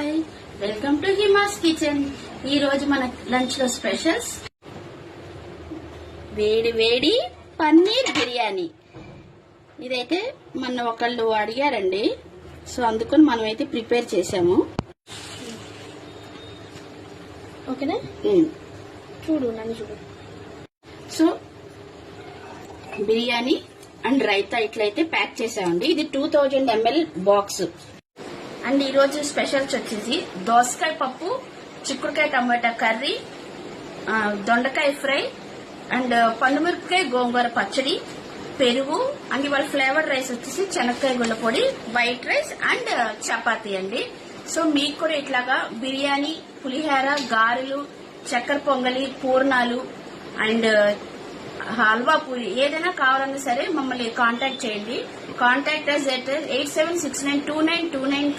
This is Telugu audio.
Hi, welcome to Hima's kitchen. ఈ రోజు మన లంచ్ లో స్పెషల్స్ వేడి వేడి పన్నీర్ బిర్యానీ. ఇదైతే మొన్న ఒకళ్ళు అడిగారండి, సో అందుకని మనమైతే ప్రిపేర్ చేసాము. ఓకేనా? చూడు, నన్ను చూడు. సో బిర్యానీ అండ్ రైతా ఇట్లయితే ప్యాక్ చేసామండి. ఇది 2000 ml బాక్స్. అండ్ ఈ రోజు స్పెషల్స్ వచ్చేసి దోసకాయ పప్పు, చిక్కుడుకాయ టమాటా కర్రీ, దొండకాయ ఫ్రై అండ్ పండుమిరపకాయ గోంగూర పచ్చడి, పెరుగు అండ్ ఇవాళ ఫ్లేవర్డ్ రైస్ వచ్చేసి శనక్కాయ గుళ్ళ పొడి, వైట్ రైస్ అండ్ చపాతీ అండి. సో మీకు కూడా ఇట్లాగా బిర్యానీ, పులిహోర, గారెలు, చక్కెర పొంగలి, పూర్ణాలు అండ్ హల్వా పూరి ఏదైనా కావాలన్నా సరే మమ్మల్ని కాంటాక్ట్ చేయండి. Contact us at 87692929